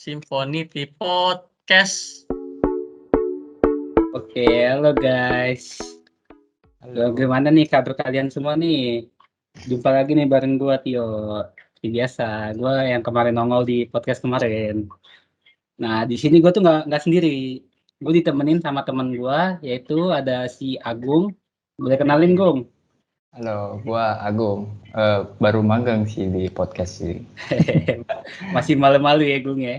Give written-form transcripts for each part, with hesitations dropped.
Symphony Podcast. Oke, halo guys. Halo, gimana nih kabar kalian semua nih? Jumpa lagi nih bareng gua Tio. Seperti biasa, gua yang kemarin nongol di podcast kemarin. Nah, di sini gua tuh nggak sendiri. Gue ditemenin sama temen gua, yaitu ada si Agung. Boleh kenalin, Gung? Halo, gua Agung. Baru magang sih di podcast ini. Masih malu-malu ya, Gung ya?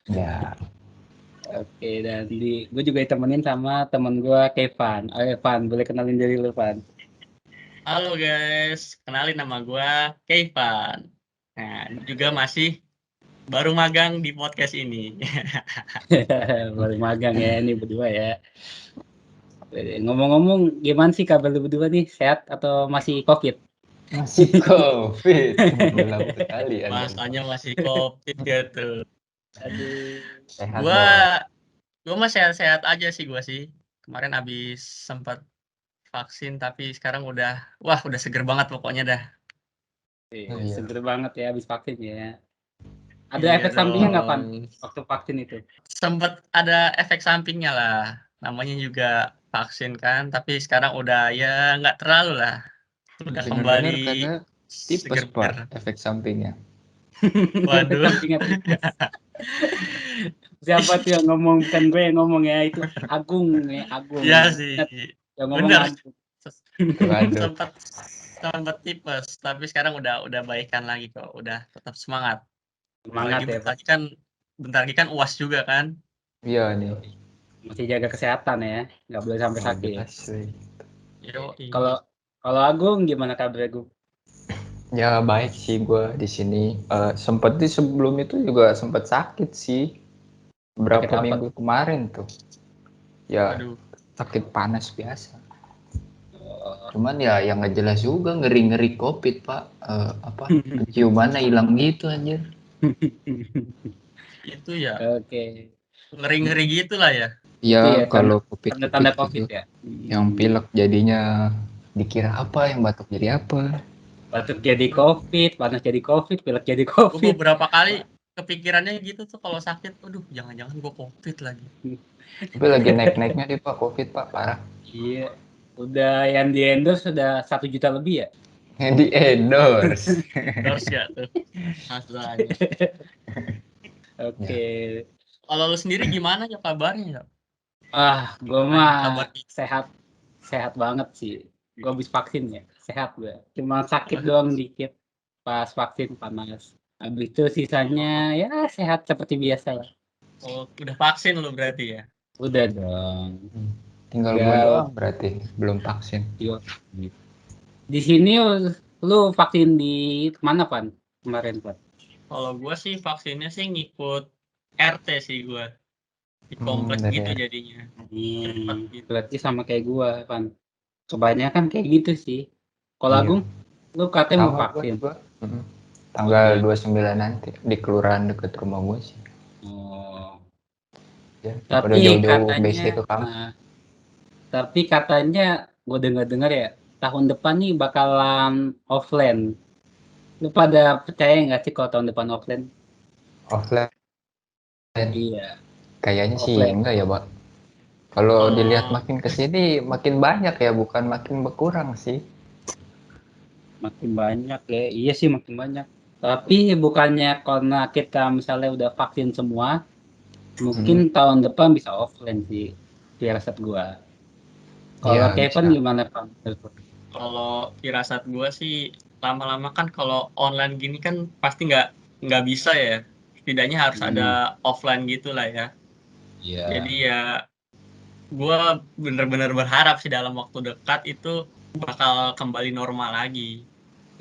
Ya, Oke, dan gue juga ditemenin sama temen gua Kevan. Ayo, Evan, boleh kenalin diri lu, Van? Halo guys, kenalin nama gua Keivan. Nah, juga masih baru magang di podcast ini. Baru magang ya, ini berdua ya. Ngomong-ngomong, gimana sih kabar lu berdua nih? Sehat atau masih COVID? masih COVID. Gelap sekali Anda. Bahasanya masih COVID gitu. Aduh. Sehat Gua dong. mah sehat-sehat aja sih gua sih. Kemarin habis sempat vaksin tapi sekarang udah seger banget pokoknya dah. Iya. Seger banget ya habis vaksin ya. Ada Iya efek sampingnya nggak, Pan? dong. Waktu vaksin itu? Sempet ada efek sampingnya lah. Namanya juga vaksin kan, tapi sekarang udah ya nggak terlalu lah. Udah Dengar-dengar kembali karena tipes seger. Pak efek sampingnya. Waduh. Efek sampingnya tipes. Siapa tuh yang ngomong? Bukan gue yang ngomong ya, itu Agung ya, Agung. Iya sih. Yang ngomong Bener. Agung. Waduh. Sempet tipes, tapi sekarang udah baikan lagi kok. Udah tetap semangat. Semangat Apalagi ya, Pak. bentar lagi kan UAS juga kan. Iya nih. Masih jaga kesehatan ya, nggak boleh sampai sakit. Asli. Yoi. Kalau Agung gimana kabar Agung? Ya baik sih gua di sini. Sempet di sebelum itu juga sempat sakit sih. Berapa Sakit apa? minggu kemarin tuh. Ya Aduh. sakit panas biasa. Cuman ya yang nggak jelas juga, ngeri-ngeri COVID Pak. Ciumannya hilang gitu anjir. Itu ya Oke. ngeri-ngeri gitu lah ya. Ya Iya, kalau COVID tanda-tanda gitu, COVID ya. yang pilek jadinya dikira apa, yang batuk jadi apa. Batuk jadi COVID, panas jadi COVID, pilek jadi Gue COVID. beberapa kali kepikirannya gitu tuh kalau sakit, aduh jangan-jangan gue COVID lagi. Tapi lagi naik-naiknya nih Pak, COVID Pak, parah. Iya. Udah yang di endorse sudah 1 juta lebih ya? Yang di endorse. Terus ya tuh masalahnya. Oke. Kalau lu sendiri gimana ya kabarnya ya? Gue Ada mah kabar sehat banget sih. Gue habis vaksin ya, sehat gue. Cuma sakit doang dikit pas vaksin panas. Habis itu sisanya ya sehat seperti biasa lah. Oh, udah vaksin lu berarti ya? Udah dong. Tinggal Udah. gua doang berarti, belum vaksin. Di sini lu vaksin di mana, Pan? Kemarin, Pan? Kalau gue sih vaksinnya sih ngikut RT sih gue. Di komplek dari gitu RT. jadinya. Cepat gitu. Berarti sama kayak gua, Pan. Kebanyakan kayak gitu sih. Kalau Iya. Agung, lu katanya mau Sama gua vaksin. juga. Tanggal 29 nanti di kelurahan deket rumah gua sih. Oh. Ya, Tapi udah jauh-jauh katanya, base itu kan. tapi katanya gua dengar-dengar ya, tahun depan nih bakalan offline. Lu pada percaya nggak sih kalau tahun depan offline? Offline. Iya. Kayaknya sih Offline. enggak ya, Pak. Kalau dilihat makin kesini makin banyak ya, bukan makin berkurang sih. Makin banyak ya, iya sih makin banyak. Tapi bukannya karena kita misalnya udah vaksin semua, mungkin tahun depan bisa offline sih, firasat gua. Kalau Iya, Kevin bisa. gimana, Pak? Kalau firasat gue sih lama-lama kan kalau online gini kan pasti nggak bisa ya. Setidaknya harus ada offline gitulah ya. Iya. Jadi ya gue bener-bener berharap sih dalam waktu dekat itu bakal kembali normal lagi.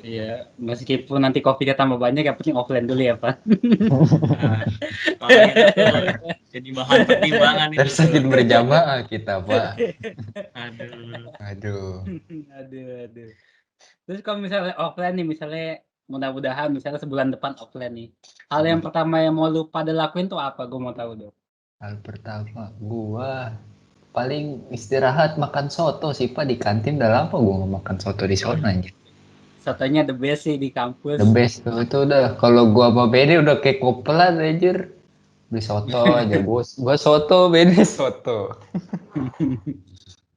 Iya, meskipun nanti COVID-nya tambah banyak, yang penting offline dulu ya, Pak. Nah, kalau itu tuh jadi bahan pertimbangan itu tuh. Tersakit berjamaah kita, Pak. Aduh. Aduh. Terus kalau misalnya offline nih, misalnya mudah-mudahan misalnya sebulan depan offline nih. Hal yang pertama yang mau lu pada lakuin tuh apa? Gue mau tahu dong. Hal pertama, gua paling istirahat makan soto sih, Pak, di kantin. Udah lama gua nggak makan soto di sana aja. Sotonya the best sih di kampus. The best tuh, itu udah. Kalau gua apa beda udah kayak kopelan anjir. beli soto aja gua soto beda soto.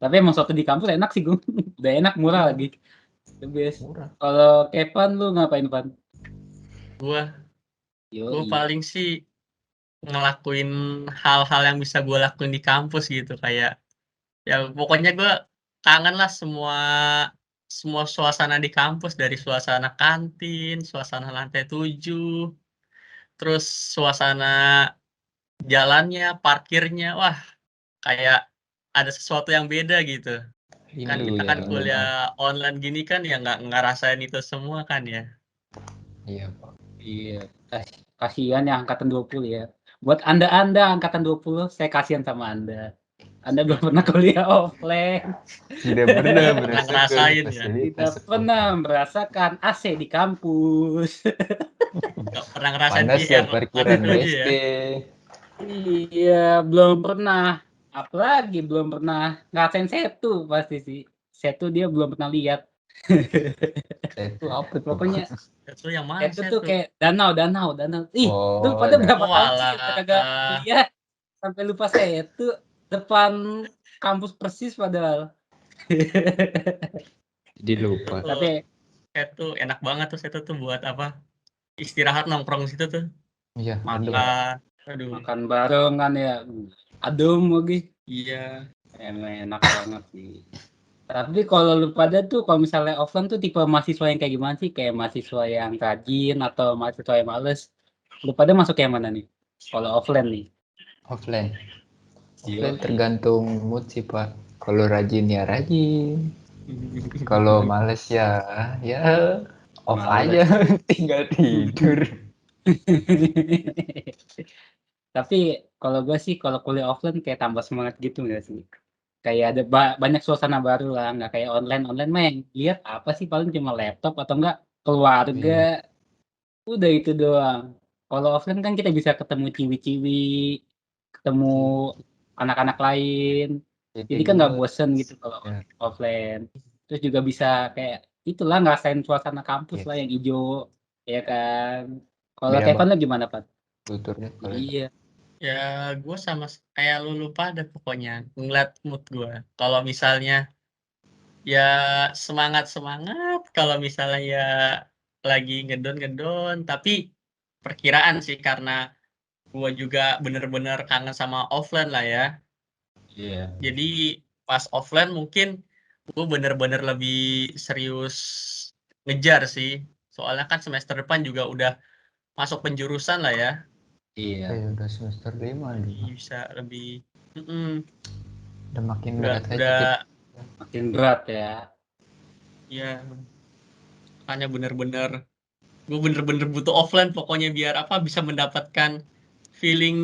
Tapi emang soto di kampus enak sih gue. Udah enak, murah lagi. The best. Murah. Kalau Kevan lu ngapain, Pan? Gua Yoi. paling sih ngelakuin hal-hal yang bisa gue lakuin di kampus gitu, kayak ya pokoknya gue kangen lah semua suasana di kampus, dari suasana kantin, suasana lantai 7, terus suasana jalannya, parkirnya, wah kayak ada sesuatu yang beda gitu. Kan Rindu kita ya, kan rindu banget. kuliah online gini kan ya nggak ngerasain itu semua kan ya. Iya, Pak. Iya. Kasihan yang angkatan 20 ya. Buat Anda angkatan 20, saya kasihan sama Anda. Anda belum pernah kuliah offline. Tidak pernah Pernah merasakan ngerasain ya. fasilitas Tidak pernah merasakan AC di kampus. Nggak pernah ngerasain panas ya VR parkiran lantai 7 BSD. ya. Iya, belum pernah. Apalagi belum pernah ngerasain setu pasti sih. Setu dia belum pernah lihat. Itu apa tuh? Pokoknya Itu yang mana setu sih tuh itu? kayak danau. Ih, lu Oh, pada berapa Oh tahun sih alah. kagak kuliah sampai lupa setu depan kampus persis padahal. jadi lupa. Itu Tapi itu enak banget tuh itu tuh buat apa? Istirahat nongkrong di situ tuh. Iya, aduh. Makan. Aduh. makan bareng kan ya. Adem lagi. Iya. Enak banget sih. Tapi kalau lu pada tuh kalau misalnya offline tuh tipe mahasiswa yang kayak gimana sih? Kayak mahasiswa yang rajin atau mahasiswa yang males? Lu pada masuk yang mana nih? Kalau offline nih. Offline. Iya. Offline tergantung mood sih, Pak. Kalau rajin ya rajin. Kalau males ya off Males. aja, tinggal tidur. Tapi kalau gue sih kalau kuliah offline kayak tambah semangat gitu nggak sih? Kayak ada banyak suasana baru lah, nggak kayak online mah yang lihat apa sih paling cuma laptop atau enggak keluarga, Iya. udah itu doang. Kalau offline kan kita bisa ketemu ciwi-ciwi, ketemu anak-anak lain, jadi kan nggak bosen gitu kalau Ya. offline. Terus juga bisa kayak itulah ngerasain suasana kampus Yes. lah yang hijau, ya kan. Kalau Beda Kevin banget lo gimana, Pak? tuturnya kalau Iya. Ya gue sama kayak lu pada pokoknya ngeliat mood gue. Kalau misalnya ya semangat, kalau misalnya ya lagi ngedon, tapi perkiraan sih karena gue juga bener-bener kangen sama offline lah ya. Iya. Jadi pas offline mungkin gue bener-bener lebih serius ngejar sih. Soalnya kan semester depan juga udah masuk penjurusan lah ya. Iya. udah semester 5 Jadi nih. bisa lebih mm-mm, Udah makin udah berat aja udah kita. Makin berat ya. ya makanya gue bener-bener butuh offline pokoknya biar apa bisa mendapatkan feeling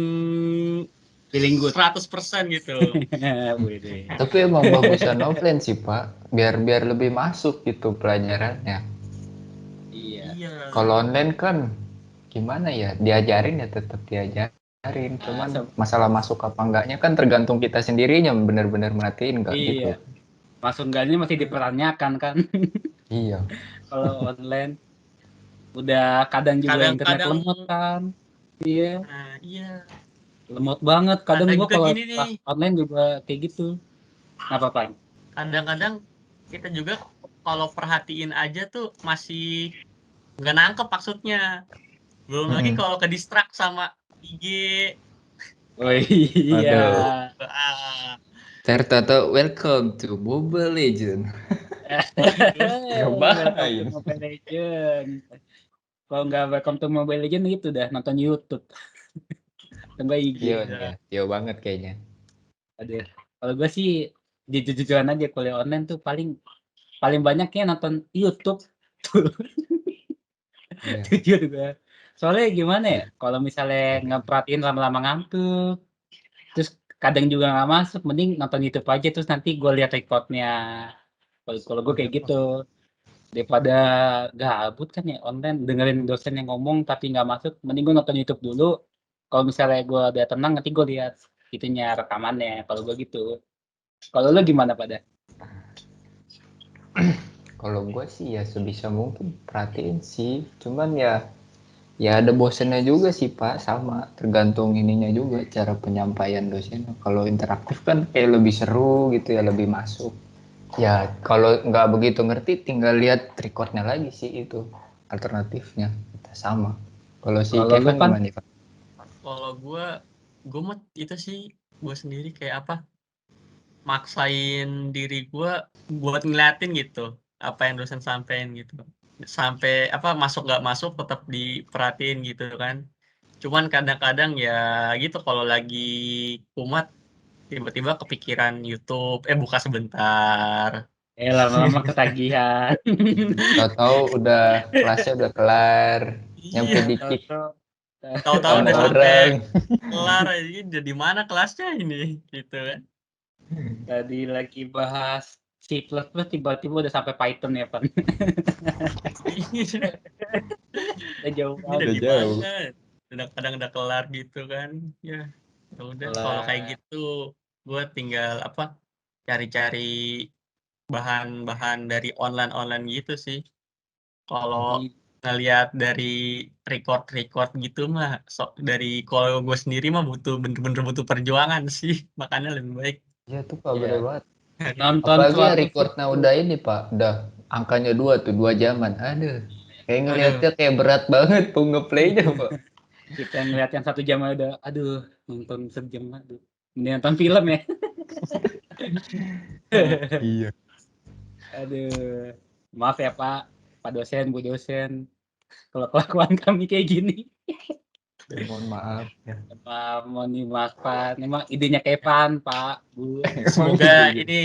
Feeling good. 100% gitu. Wih. Tapi emang bagusan offline sih, Pak. Biar lebih masuk gitu pelajarannya. Iya. Iya. Kalau online kan gimana ya? Diajarin ya tetap diajarin. Cuman masalah masuk apa enggaknya kan tergantung kita sendirinya benar-benar merhatiin enggak gitu. Iya. Masuk enggaknya masih dipertanyakan kan. Iya. Kalau online udah kadang juga internet Kadang-kadang lemot kan. Iya. nah, iya. Lemot banget. Kadang Kadang gua juga kalau gini nih. pas online juga kayak gitu. Apa Pak? Kadang-kadang kita juga kalau perhatiin aja tuh masih nggak nangkep maksudnya. Belum lagi kalau ke distract sama IG. Oh iya. Ah, Tertata welcome to Mobile Legend. Welcome to Mobile Legend. Kalau nggak welcome to Mobile Legend itu udah nonton YouTube. Tunggu IG. Iya banget kayaknya. Aduh. Kalau gue sih jujur-jujuran aja kuliah online tuh paling banyaknya nonton YouTube. Iya. Jujur gue. Soalnya gimana ya? Kalau misalnya ngeperhatiin lama-lama ngantuk, terus kadang juga nggak masuk, mending nonton YouTube aja terus nanti gue lihat recordnya. Kalau gue kayak gitu daripada gabut kan ya online dengerin dosen yang ngomong tapi nggak masuk, mending gue nonton YouTube dulu. Kalau misalnya gue udah tenang nanti gue lihat itunya rekamannya. Kalau gue gitu. Kalau lo gimana pada? Kalau gue sih ya sebisa mungkin perhatiin sih. Cuman ya Ya ada bosennya juga sih Pak, sama tergantung ininya juga cara penyampaian dosen. Kalau interaktif kan kayak lebih seru gitu ya, lebih masuk. Ya kalau nggak begitu ngerti tinggal lihat recordnya lagi sih, itu alternatifnya kita sama. Kalau si Kalau lu Kevin kan gimana nih Pak? Kalau gue mah itu sih, gue sendiri kayak apa, maksain diri gue buat ngeliatin gitu, apa yang dosen sampein gitu. Sampai apa, masuk nggak masuk tetap diperhatiin gitu kan. Cuman kadang-kadang ya gitu, kalau lagi kumat, tiba-tiba kepikiran YouTube, buka sebentar. lama-lama ketagihan. Tahu-tahu udah kelasnya udah kelar, nyampe Iya, dikit tahu-tahu sama udah sampai orang. kelar, ini di mana kelasnya ini, gitu kan. Tadi lagi bahas C++, tiba-tiba udah sampai Python ya, Pak. Udah jauh Ini udah Udah banget. di jauh. mana? Udah kadang udah kelar gitu kan. Ya, ya udah kalau kayak Lah, gitu gue tinggal apa, cari-cari bahan-bahan dari online-online gitu sih. Kalau i- ngelihat dari record-record gitu mah, dari kalau gue sendiri mah bener-bener butuh perjuangan sih. Makanya lebih baik Iya tuh Pak, bener ya, banget. nonton Apalagi ya suatu recordnya video. udah ini Pak, udah angkanya 2 tuh, 2 jaman. Aduh, kayak aduh. ngelihatnya kayak berat banget tuh ngeplaynya Pak. Kita ngeliat yang 1 jam aja udah, aduh, nonton sejam, aduh. Mending nonton film ya. Iya. Aduh, maaf ya Pak, Pak dosen, Bu dosen, kalau kelakuan kami kayak gini. Ya, mohon maaf ya. Pak, mohon dimaafkan. Memang idenya Kevan, Pak, Bu. Emang Semoga gitu. ini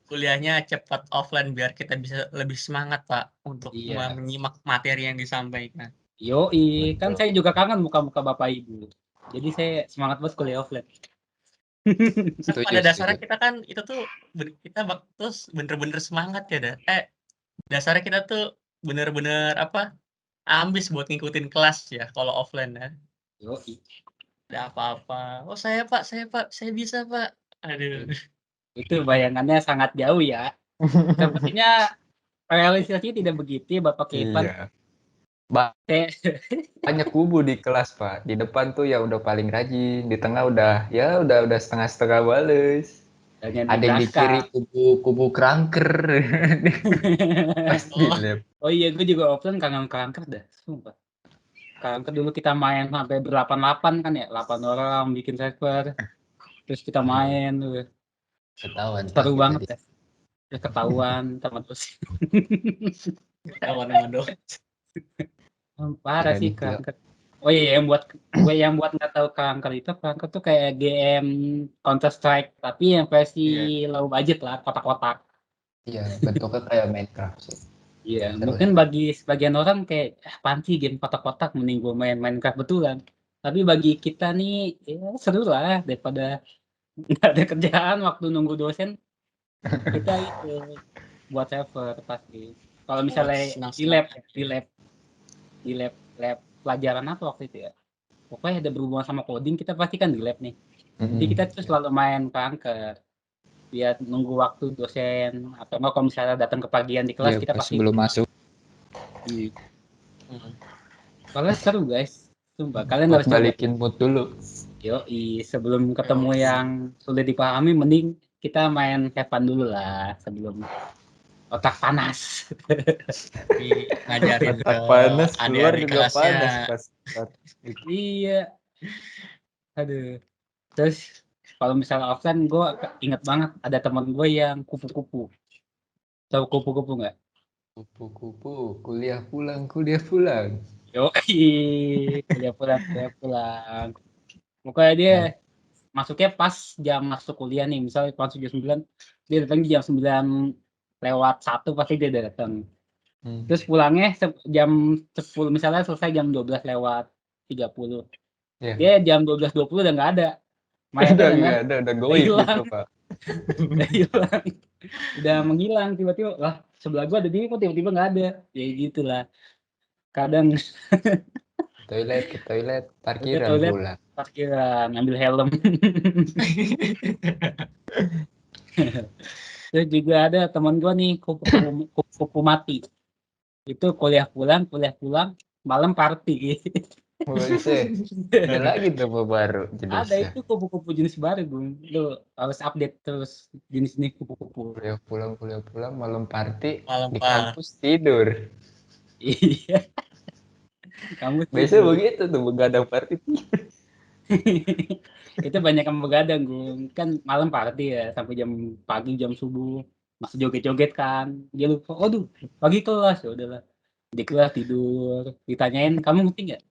kuliahnya cepat offline biar kita bisa lebih semangat, Pak, untuk Iya. menyimak materi yang disampaikan. Yoi, kan Betul. saya juga kangen muka-muka Bapak Ibu. Jadi saya semangat banget kuliah offline. Kan Setuju, pada dasarnya setuju. kita kan itu tuh kita terus bener-bener semangat ya, dasarnya kita tuh bener-bener apa, ambis buat ngikutin kelas ya kalau offline ya. Yoi. Ada apa-apa, "Oh saya Pak, saya bisa Pak." Aduh. Itu bayangannya sangat jauh ya. Sepertinya realisasinya tidak begitu ya Bapak Kevan. Iya. Banyak kubu di kelas Pak. Di depan tuh ya udah paling rajin, di tengah udah setengah-setengah bales. Dan yang di Ada yang di kiri belakang. kubu kerangker. Pasti Oh, lihat. Oh iya, gue juga offline kangen kerangka dah. Sumpah. Kerangka dulu kita main sampai ber-8-8 kan ya. 8 orang bikin server. Terus kita main. Ketahuan Pak Seru kita banget di. ya. Terus ketahuan teman terus. ketahuan sama dosen. Parah sih Raditya. kerangka. Oh iya, yang buat nggak tahu kerangka tuh kayak game Counter Strike, tapi yang versi Iya. low budget lah, kotak-kotak. Iya, bentuknya kayak Minecraft sih. Iya, Seru mungkin sih. bagi sebagian orang kayak apaan sih game kotak-kotak, mending gue main Minecraft betulan. Tapi bagi kita nih ya seru lah daripada nggak ada kerjaan waktu nunggu dosen, kita itu buat server pasti. Kalau Buat misalnya di senang-senang lab, di aja. lab, di lab pelajaran apa waktu itu ya? Pokoknya ada berhubungan sama coding, kita pasti kan di lab nih. Jadi kita tuh selalu main kanker. Biar nunggu waktu dosen atau enggak kalau misalnya datang ke pagian di kelas Iya, kita pas pasti sebelum masuk Hmm. soalnya seru guys. Sumpah kalian buat harus coba. balikin mood dulu. Yoi, sebelum ketemu Yoi. yang sulit dipahami mending kita main have fun dulu lah sebelum otak panas. Ngajarin ke Otak panas, keluar adik-adik juga kelasnya. panas pas. Iya, aduh. Terus kalau misalnya offline gue inget banget ada teman gue yang kupu-kupu. Tahu kupu-kupu nggak? Kupu-kupu, kuliah pulang. Yoi, kuliah pulang. Pokoknya dia Nah, masuknya pas jam masuk kuliah nih, misalnya masuk jam 9, dia datang jam 9 lewat 1 pasti dia datang. Terus pulangnya jam 10, misalnya selesai jam 12 lewat 30. ya. Dia jam 12.20 udah nggak ada. Mayatnya Udah udah nggak nggak ada, ada, udah udah goib hilang, gitu Pak. udah hilang, udah menghilang tiba-tiba. Lah, sebelah gua ada dia kok tiba-tiba nggak ada. Ya gitulah. Kadang Ke toilet, udah parkiran toilet pula. parkiran, ngambil helm. Terus juga ada teman gua nih kupu mati. Itu kuliah pulang malam party. Buset. Ada lagi tuh apa baru Ada jenisnya. itu kupu-kupu jenis baru, Bung. Lu harus update terus jenis-jenis kupu-kupu. Kuliah pulang malam party Malam di par. kampus tidur. Iya, kamu Biasanya tidur. begitu tuh begadang party. Itu banyak yang begadang, Gung. Kan malam party ya, sampai jam pagi, jam subuh. Masih joget-joget kan. Dia lupa, aduh, pagi kelas. Ya udahlah. Di kelas tidur. Ditanyain, kamu ngerti nggak?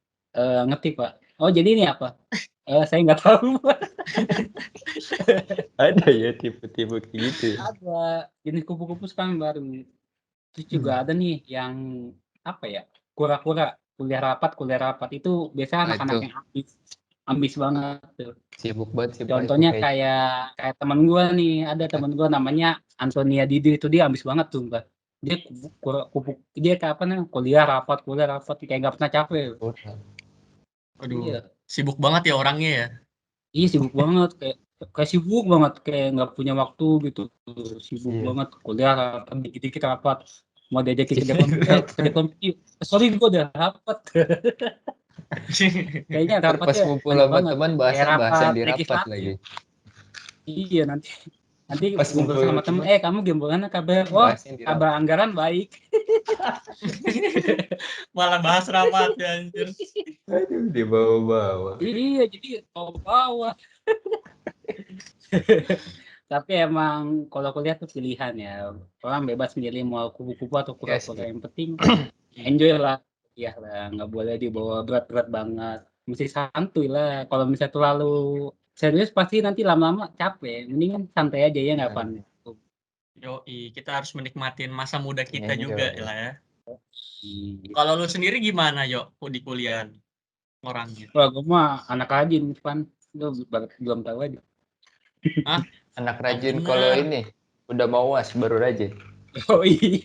Ngerti, Pak. Oh, jadi ini apa? Saya nggak tahu, Pak. Ada ya tipe-tipe kayak gitu ya. Ada jenis kupu-kupu sekarang baru. Terus juga ada nih yang apa ya? Kura-kura, kuliah rapat itu biasanya Nah, anak-anak itu yang ambis banget tuh. sibuk banget sih Pak itu Contohnya kayak kayak teman gua nih, ada teman gua namanya Antonia Didi, itu dia ambis banget tuh, Mbak. Dia dia kayak apa namanya? Kuliah rapat kayak nggak pernah capek. Aduh, Iya. sibuk banget ya orangnya ya. Iya sibuk banget, kayak sibuk banget, kayak nggak punya waktu gitu. Sibuk Iya. banget, kuliah rapat, dikit-dikit rapat. Mau diajakin kerja kelompok, yuk. Sorry gua udah rapat. Kayaknya Ntar pas rapatnya ngumpul banyak sama banget. teman Kayak bahasan rapat di rapat legislatif. lagi. Iya, nanti Pas ngobrol ngumpul sama temen, teman kamu gimana kabar? Wah, bahasnya di kabar rapat. anggaran baik. Malah bahas rapat ya anjir. Aduh, dibawa-bawa. Iya, jadi bawa. Tapi emang kalau kuliah tuh pilihan ya. Orang bebas milih mau kupu-kupu atau Iya kura-kura. sih. Yang penting enjoy lah. Iya lah, nggak boleh dibawa berat-berat banget. Mesti santuy lah. Kalau misalnya terlalu serius pasti nanti lama-lama capek. Mendingan santai aja ya nggak, Pan? Yoi, kita harus menikmatin masa muda kita juga Enjoy. lah ya. Iya. Kalau lu sendiri gimana, Yo, di kuliah orangnya? Wah, gue mah anak rajin, Pan. Lu belum tahu aja. Hah? Anak Yang rajin bener. kalau ini udah mau UAS baru rajin. Oh iya.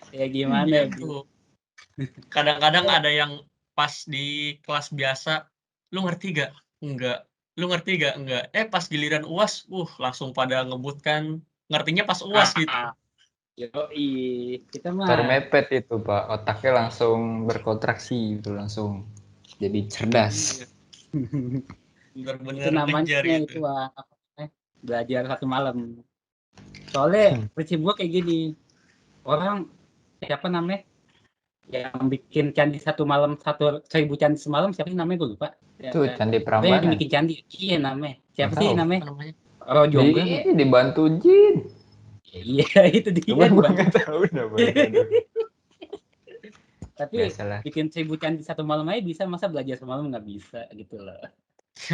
Ya gimana? Gitu. Kadang-kadang ada yang pas di kelas biasa, lu ngerti gak? Enggak. Lu ngerti gak? Enggak. Pas giliran UAS, langsung pada ngebut kan. Ngertinya pas UAS gitu. Yoi, kita mah Termepet itu Pak, otaknya langsung berkontraksi gitu, langsung jadi cerdas. itu Bener-bener namanya ngejar itu gitu. apa namanya, belajar satu malam. Soalnya prinsip gua kayak gini, orang siapa namanya yang bikin candi satu malam, 1.000 candi semalam, siapa sih namanya gue lupa. Itu Candi Yang Prambanan. bikin candi, iya namanya. Siapa Nggak sih tahu. namanya? Apa namanya? Rojongga nggak? Dibantu Jin. Iya itu dia. Cuman gua nggak tahu namanya. Tapi Biasalah. bikin 1.000 candi satu malam aja bisa, masa belajar semalam nggak bisa gitu loh.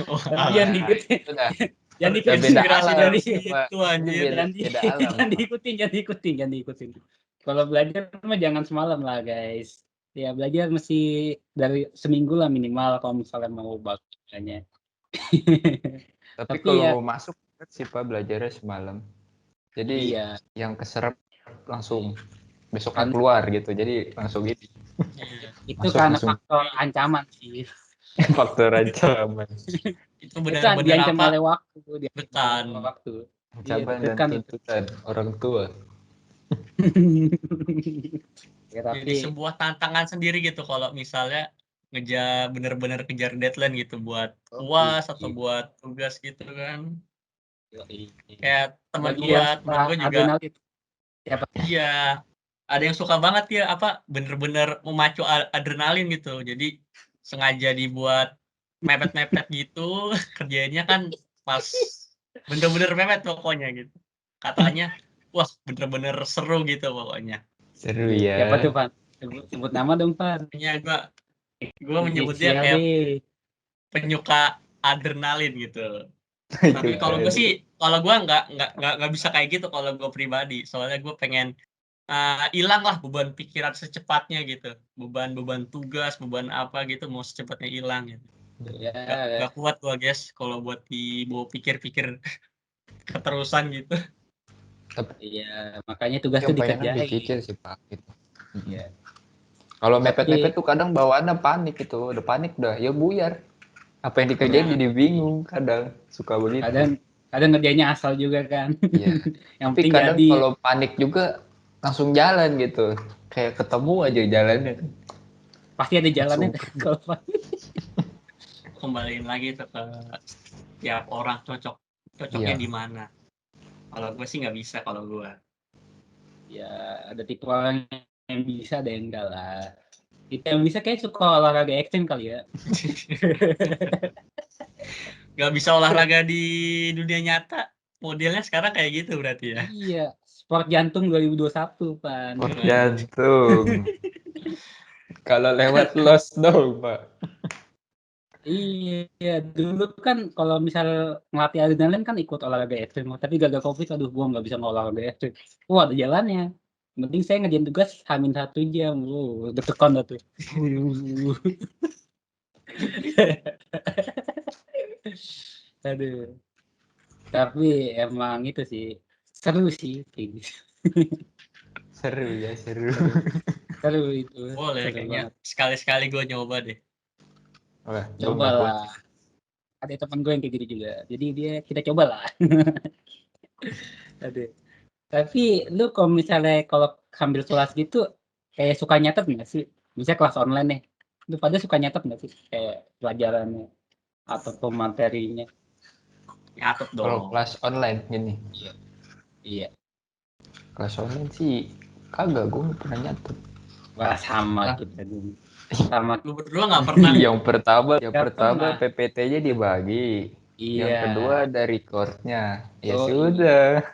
Oh, Tapi jangan diikutin. Itu dah. Jangan Beda diikutin. Terinspirasi alam, dari Pak. situ Ini anjir. beda alam. Jangan diikutin. Kalau belajar mah jangan semalam lah guys. Ya belajar mesti dari seminggu lah minimal kalau misalnya mau bagusnya. Tapi Tapi kalau ya, masuk sih Pak belajarnya semalam. Jadi iya. yang keserap langsung besok Kan- keluar gitu. Jadi langsung gitu. Iya. Itu Masuk karena langsung. faktor ancaman sih. Faktor ancaman. Itu Itu benar-benar diancam apa? oleh waktu. Dekan. Ancaman Iya, dan tuntutan orang tua. Ya, Jadi tapi sebuah tantangan sendiri gitu kalau misalnya bener-bener kejar deadline gitu buat UAS atau buat tugas gitu kan. Kayak teman belajar gua juga adrenalin. iya. Ada yang suka banget ya bener-bener memacu adrenalin gitu. Jadi sengaja dibuat mepet-mepet gitu, kerjanya kan pas bener-bener mepet pokoknya gitu. Katanya, wah bener-bener seru gitu pokoknya. Seru ya. Siapa tuh, Pak? Sebut nama dong, Pak. Makanya gua menyebutnya Inisial kayak deh. penyuka adrenalin gitu. Tapi kalau gue nggak bisa kayak gitu kalau gue pribadi. Soalnya gue pengen hilang lah beban pikiran secepatnya gitu. Beban tugas, beban apa gitu mau secepatnya hilang gitu. Ya, Nggak kuat gue guys kalau buat dibawa pikir-pikir keterusan gitu. iya, makanya tugas Yang tuh pengen dikerjain. dicicil sih Pak. Gitu. Iya. Kalau mepet-mepet tuh kadang bawaannya panik itu, udah panik dah, ya buyar. Apa yang dikerjain jadi bingung kadang, suka begitu. Kadang ngerjainnya asal juga kan. Iya. Yang Tapi penting kadang jadi. kalau panik juga langsung jalan gitu. kayak ketemu aja jalannya. Pasti ada jalannya kalau Kembaliin lagi tuh ke tiap orang cocoknya Iya. di mana. Kalau gue sih nggak bisa kalau gue. ya ada tipe orang yang bisa, ada yang enggak lah. Itu yang bisa kayak suka olahraga ekstrim kali ya. Nggak bisa olahraga di dunia nyata. Modelnya sekarang kayak gitu berarti ya. Iya, sport jantung 2021, Pan. Sport jantung. Kalau lewat los dong, Pak. Iya, dulu kan kalau misal ngelatih adrenalin kan ikut olahraga ekstrim, tapi gagal Covid, aduh gua nggak bisa olahraga ekstrim. Wah, ada jalannya. Penting saya ngerjain tugas H-1 jam. Deg-degan dah tuh. Aduh. Tapi emang itu sih seru sih kayak gitu. Seru ya, seru. Seru itu. Boleh, Seru kayaknya banget. sekali-sekali gue nyoba deh. Wah, Coba lah. Ada teman gue yang kayak gitu juga. Jadi kita coba lah. Aduh. Tapi lu kalau misalnya kalau ambil kelas gitu kayak suka nyatet nggak sih? Misalnya kelas online nih. Lu pada suka nyatet nggak sih kayak pelajarannya atau materinya? Nyatet Kalau dong. kelas online gini. Iya. Kelas online sih kagak, gue nggak pernah nyatet. Wah, sama kita dulu. Sama. Lu berdua nggak pernah. Yang pertama pernah. PPT-nya dibagi. Iya. Yang kedua ada recordnya. Ya Oh, sudah.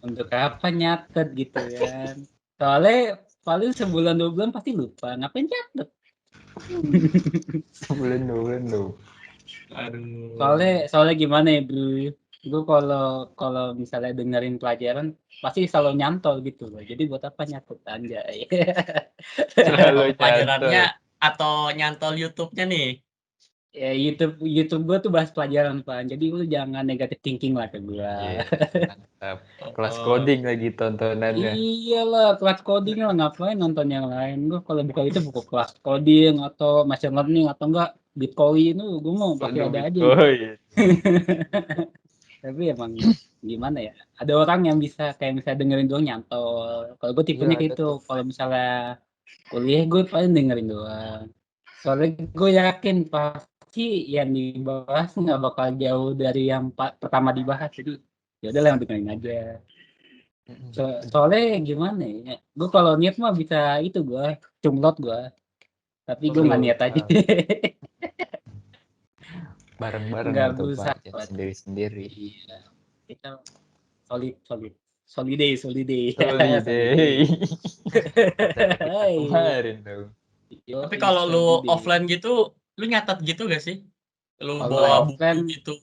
untuk apa nyatet gitu kan? Soalnya paling sebulan 2 bulan pasti lupa. Ngapain nyatet? Sebulan dulu. Aduh. Soalnya gimana ya, Bro? Gue kalau misalnya dengerin pelajaran pasti selalu nyantol gitu loh. Jadi buat apa nyatet anjay? Selalu Pelajarannya nyatet. atau nyantol YouTube-nya nih. Ya YouTube gue tuh bahas pelajaran, Pak. Jadi lu jangan negative thinking lah ke gue. Iya, mantap. Kelas coding lagi tontonannya. Iyalah, kelas coding lah, ngapain nonton yang lain? Gue kalau buka itu buku kelas coding atau machine learning atau enggak Bitcoin, gue mau pakai ada aja. Bitcoin. Tapi emang gimana ya? Ada orang yang bisa kayak misalnya dengerin doang nyantol. Kalau gue tipenya Iya, ada gitu. tuh. Kalau misalnya kuliah gue paling dengerin doang. Soalnya gue yakin pasti yang dibahas nggak bakal jauh dari yang pertama dibahas. Jadi ya udahlah yang dengerin aja. Soalnya gimana ya? Gue kalau niat mah bisa itu gue cumlot gue. Tapi gue nggak niat aja. Bareng-bareng Nggak gitu berusaha. Pak, jangan sendiri-sendiri. Iya. Kita solid day. Holiday. Kemarin dong. Tapi kalau lu offline gitu, lu nyatet gitu gak sih? Lu Kalau bawa offline, buku gitu.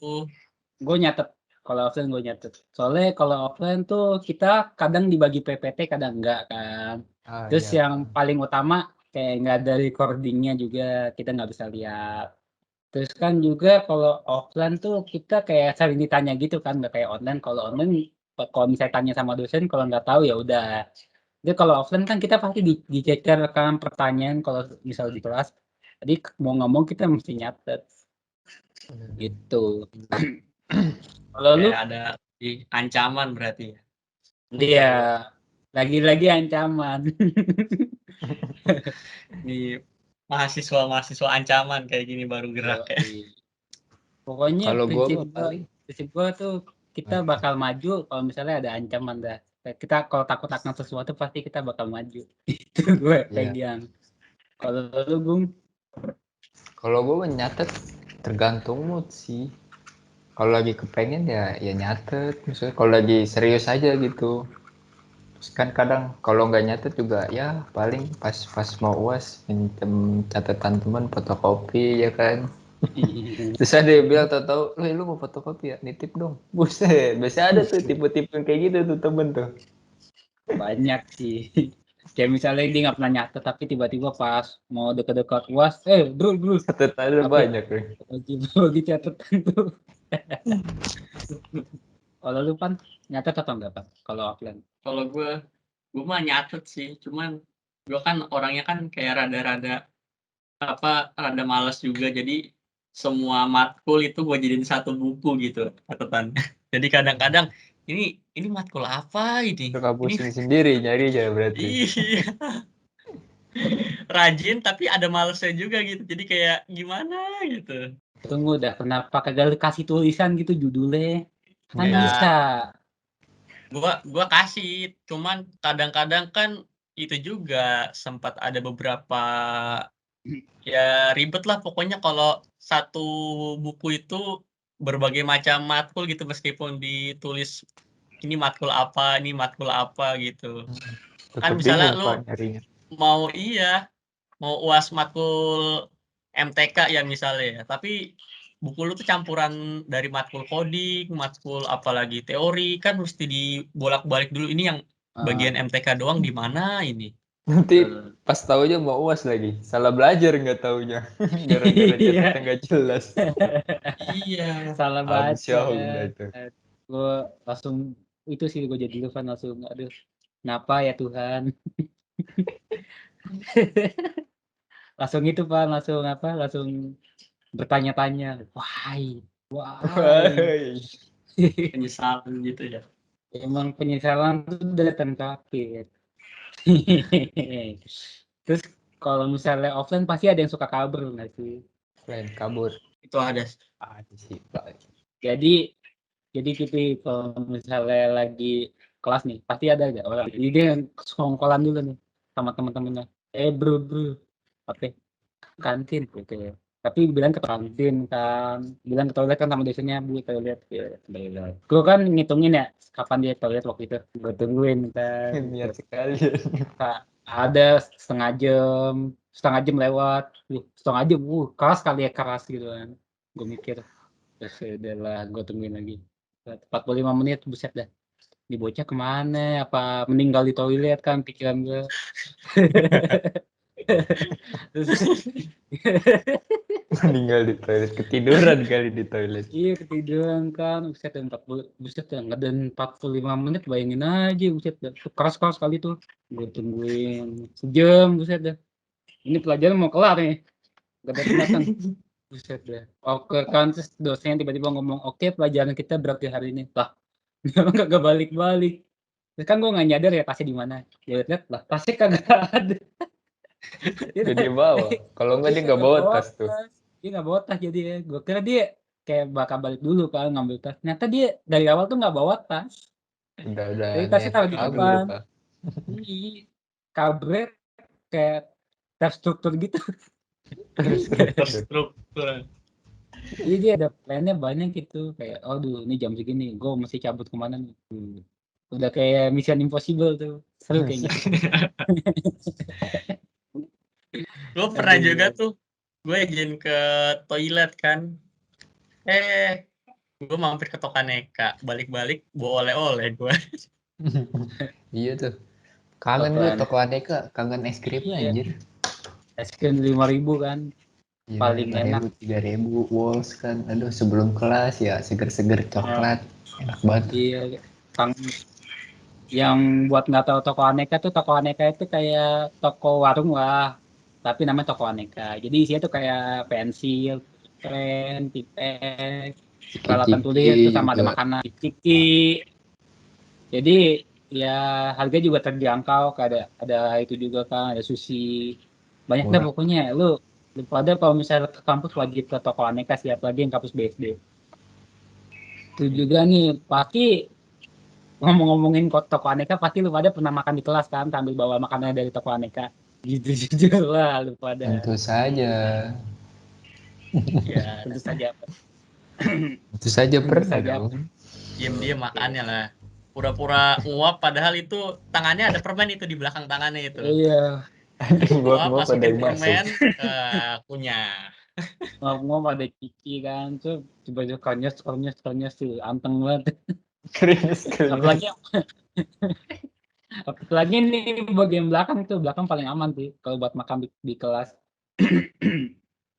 gue nyatet. Kalau offline gue nyatet. Soalnya kalau offline tuh kita kadang dibagi PPT, kadang enggak kan. Terus Iya. yang paling utama kayak nggak ada recordingnya juga, kita nggak bisa lihat. Terus kan juga kalau offline tuh kita kayak sering ditanya gitu kan, nggak kayak online. Kalau online, kalau misalnya tanya sama dosen, kalau nggak tahu ya udah. Jadi kalau offline kan kita pasti dicecer kan pertanyaan kalau misal di kelas. Jadi mau ngomong kita mesti nyatet gitu. Kalau lu? Kayak ada ancaman berarti ya. Iya, lagi-lagi ancaman. Di mahasiswa ancaman kayak gini baru gerak ya. Pokoknya kalau prinsip gue tuh kita bakal maju kalau misalnya ada ancaman dah. Kita kalau takut akan sesuatu pasti kita bakal maju. Itu gue pegang. Kalau lu Bung? Kalau gue nyatet tergantung mood sih. Kalau lagi kepengen ya nyatet. Misalnya kalau lagi serius aja gitu. Terus kan kadang kalau nggak nyatet juga ya paling pas mau UAS minjem catatan teman fotokopi ya kan. Terus ada yang bilang tahu lu mau fotokopi ya, nitip dong. Buset, biasa ada tuh tipe-tipe kayak gitu tuh temen tuh. Banyak sih. Kayak misalnya dia nggak pernah nyatet tapi tiba-tiba pas mau dekat-dekat UAS, bro. Catatannya banyak nih. Bagi catatan tuh. Kalau lu Pan, nyatet atau enggak Pan? Kalau offline? Kalau gue mah nyatet sih. Cuman gue kan orangnya kan kayak rada malas juga. Jadi semua matkul itu gue jadiin satu buku gitu catatan. Jadi kadang-kadang ini matkul apa ini? Suka pusing sendiri nyari aja berarti. Iya. Rajin tapi ada malesnya juga gitu. Jadi kayak gimana gitu. Tunggu dah, kenapa kagak kasih tulisan gitu judulnya? Kan Iya. bisa. Gua kasih, cuman kadang-kadang kan itu juga sempat ada beberapa ya ribet lah pokoknya kalau satu buku itu berbagai macam matkul gitu meskipun ditulis ini matkul apa gitu. Kan Tetep misalnya bingung lu Pak nyarinya. mau UAS matkul MTK ya misalnya ya, tapi buku lu tuh campuran dari matkul coding, matkul apalagi teori, kan mesti dibolak-balik dulu ini yang bagian MTK doang di mana ini. Nanti pas tahu aja mau UAS lagi. Salah belajar nggak taunya. Gara-gara Iya. catatnya nggak jelas. Iya. Salah baca. Amsyah udah tuh. Gue langsung itu sih gue jadi dulu kan langsung aduh kenapa ya Tuhan. Langsung itu Pak, langsung bertanya-tanya. Why? Wah. Penyesalan gitu ya. Emang penyesalan tuh datang kaget. Terus kalau misalnya offline pasti ada yang suka kabur nggak sih? Lain kabur. Itu ada. Ada sih Pak. Jadi gitu kalau misalnya lagi kelas nih pasti ada aja orang. Jadi dia sekongkolan dulu nih sama teman-temannya. Bro, oke kantin gitu ya. Tapi bilang ke kantin kan, bilang ke toilet kan sama dosennya bu toilet ya toilet. Gue kan ngitungin ya kapan dia toilet waktu itu. Gue tungguin kan. Niat sekali. Ada setengah jam lewat. Setengah jam, keras kali ya keras gitu kan. Gue mikir, terus udahlah gue tungguin lagi. 45 menit buset dah. Di bocah kemana? Apa meninggal di toilet kan pikiran gue. Meninggal di toilet. Ketiduran kali di toilet. Iya ketiduran kan, buset dah nggak ada 45 menit bayangin aja buset dah. Keras kali tuh. Gue tungguin sejam buset dah. Ini pelajaran mau kelar nih. Gak datang. Buset dah. Oke kan terus dosennya tiba-tiba ngomong, "Oke, pelajaran kita berarti hari ini." Lah, gak balik-balik. Terus kan gue nggak nyadar ya tasnya di mana. Ya lihat lah, tasnya kagak ada. Jadi bawa. Kalau nggak dia nggak bawa tas tuh. Dia nggak bawa tas jadi ya. Gue kira dia kayak bakal balik dulu kan ngambil tas. Ternyata dia dari awal tuh nggak bawa tas. Udah Jadi tasnya niat taruh di kabur depan. Pak. Ih, kabret kayak terstruktur gitu. Terstruktur. Iya dia ada plannya banyak gitu kayak aduh ini jam segini gue mesti cabut kemana nih. Udah kayak Mission Impossible tuh seru kayaknya. Gue pernah Aduh. juga tuh, gue izin ke toilet kan. Gue mampir ke Tokaneka, balik-balik bawa oleh-oleh gue. Iya tuh. Kangen gue Apaan? toko aneka, kangen es krimnya Iya. anjir. Es krim 5.000 kan. Ya, Paling enak. 3.000 Walls kan. Aduh sebelum kelas ya seger-seger coklat. Enak banget. Iya, Kang. Yang buat nggak tahu toko aneka itu kayak toko warung lah, tapi namanya toko aneka. Jadi isinya tuh kayak pensil, pen, pipet, peralatan tulis itu sama ada juga. makanan, ciki. Jadi ya harga juga terjangkau, ada itu juga kan, ada sushi. Banyak dah Murah. pokoknya. Lu pada kalau misalnya ke kampus wajib ke toko aneka siap lagi yang kampus BSD. Itu juga nih pasti ngomongin toko aneka pasti lu pada pernah makan di kelas kan sambil bawa makanannya dari toko aneka gitu jujur lah lu pada Tentu saja. ya tentu saja Tentu saja Tentu pernah saja. dong. Diam-diam makannya lah. Pura-pura nguap padahal itu tangannya ada permen itu di belakang tangannya itu. Iya Gua Nguap pada masukin yang permen, masuk. ngomong kunyah. ada cici kan tuh coba konyos tuh anteng banget Keringes. apalagi nih bagian belakang paling aman sih kalau buat makan di kelas.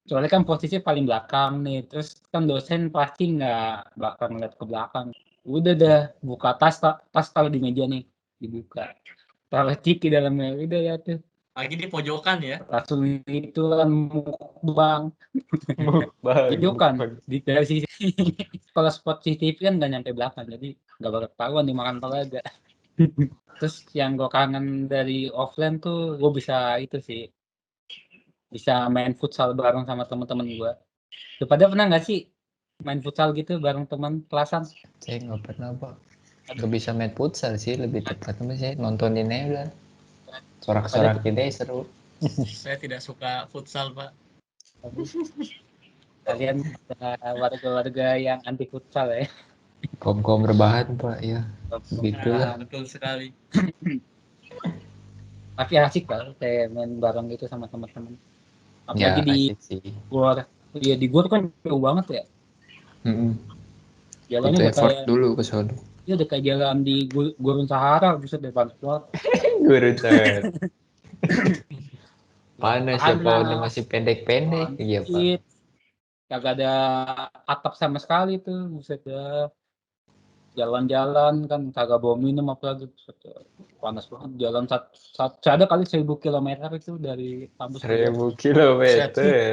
Soalnya kan posisi paling belakang nih, terus kan dosen pasti nggak bakal ngeliat ke belakang. Udah dah, buka tas taruh di meja nih, dibuka. Taruh ciki dalamnya, udah ya tuh. Lagi di pojokan ya. Langsung itu kan mukbang, pojokan. Dari sisi kalau spot CCTV kan nggak nyampe belakang, jadi nggak bakal ketahuan dimakan apa enggak. Terus yang gue kangen dari offline tuh gue bisa itu sih, bisa main futsal bareng sama teman-teman gue. Lu pada pernah nggak sih main futsal gitu bareng teman kelasan? Saya nggak pernah pak. Nggak bisa main futsal sih, lebih tepatnya sih nontonin aja udah. Sorak-sorak ide seru. Saya tidak suka futsal, Pak. Kalian warga-warga yang anti futsal ya? Kaum rebahan pak ya. Begitulah. Betul sekali. Tapi asik lah kayak main bareng gitu sama teman-teman. Ya Apalagi di asik sih. gor, ya di gor kan jauh banget ya. Jalannya Butuh udah effort kayak, dulu ke sono. ya udah kayak jalan di gurun Sahara, bisa depan keluar. Gurutan. Panas ya pohonnya Panas, masih pendek-pendek. Iya pak. dikit, kagak ada atap sama sekali tuh, bisa jalan-jalan kan kagak bawa minum apalagi. Buset dah. Panas banget jalan ada kali 1.000 kilometer itu dari kampus ke gor. 1000 kilometer.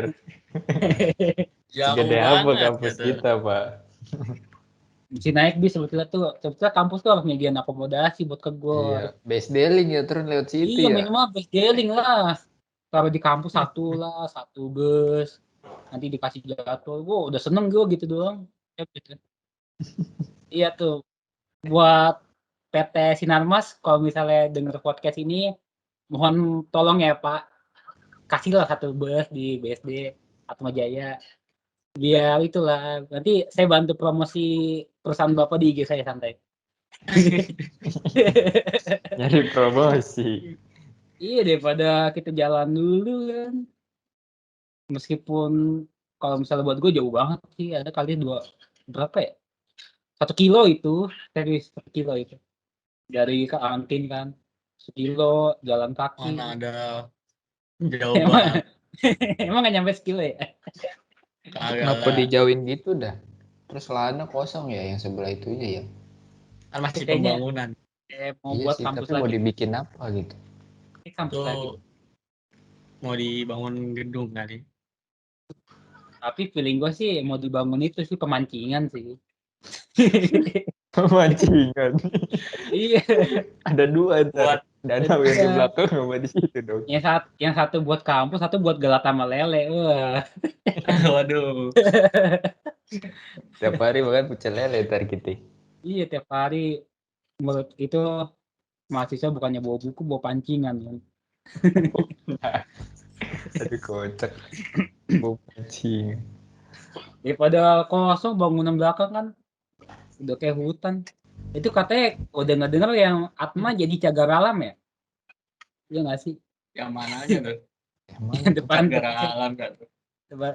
Jauh Segede apa banget kampus gitu. kita pak? Mesti naik bis sebetulnya tuh. Sebetulnya kampus tuh harus nyediain akomodasi buat ke gor. Iya. Base dealing ya turun lewat situ Iya ya. minimal bus dealing lah. Kalau di kampus satu lah, satu bus. Nanti dikasih jadwal. Wow, udah seneng gue gitu doang. Ya, gitu. Iya tuh. Buat PT Sinarmas, kalau misalnya denger podcast ini, mohon tolong ya Pak, kasihlah satu bus di BSD Atma Jaya. Biar itulah, nanti saya bantu promosi perusahaan Bapak di IG saya santai. Nyari promosi. Iya daripada kita jalan dulu kan. Meskipun kalau misalnya buat gue jauh banget sih, ada kali berapa ya? 1 kilo itu, serius 1 kilo itu. Dari ke kantin kan, 1 kilo jalan kaki. Mana ada jauh Emang, banget. emang gak nyampe 1 kilo ya? Kagak Kenapa lah. dijauhin gitu dah? Terus lahannya kosong ya yang sebelah itu aja ya? Kan masih Kayaknya pembangunan. mau Iya buat sih, kampus tapi mau lagi. dibikin apa gitu? Kampus lagi. Tuh mau dibangun gedung kali. Tapi feeling gue sih mau dibangun itu sih pemancingan sih. Pemancingan. Iya. Ada dua Buat ntar. Danau yang di Iya. belakang sama di situ dong. Yang satu buat kampus, satu buat gelat sama lele. Wah. waduh. Tiap hari makan pecel lele ntar kita. Iya tiap hari menurut itu mahasiswa bukannya bawa buku, bawa pancingan kan. Aduh kocak. Bau pancingan. Daripada kosong bangunan belakang kan udah kayak hutan. Itu katanya udah nggak dengar yang Atma jadi cagar alam ya? Iya nggak sih? Yang mananya tuh? Yang mana tuh? Depan Cagar alam kan tuh.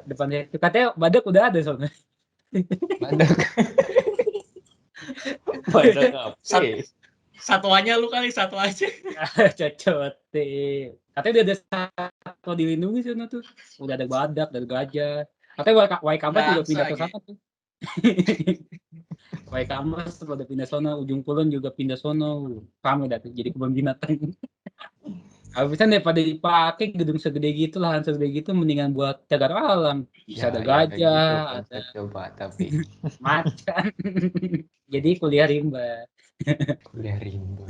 depan itu katanya badak udah ada soalnya. Badak. Badak apa? Satuannya lu kali satu aja. Cocot deh. Katanya udah ada satu dilindungi sana tuh. Udah ada badak, ada gajah. Katanya Waikamas juga pindah ke sana tuh. Waikamas udah pindah sana, Ujung Kulon juga pindah sono. Rame dah tuh jadi kebun binatang. Habisnya daripada dipakai gedung segede gitu, lahan segede gitu, mendingan buat cagar alam. Bisa ada gajah, ada coba tapi macan. Jadi kuliah rimba. kuliah rimba.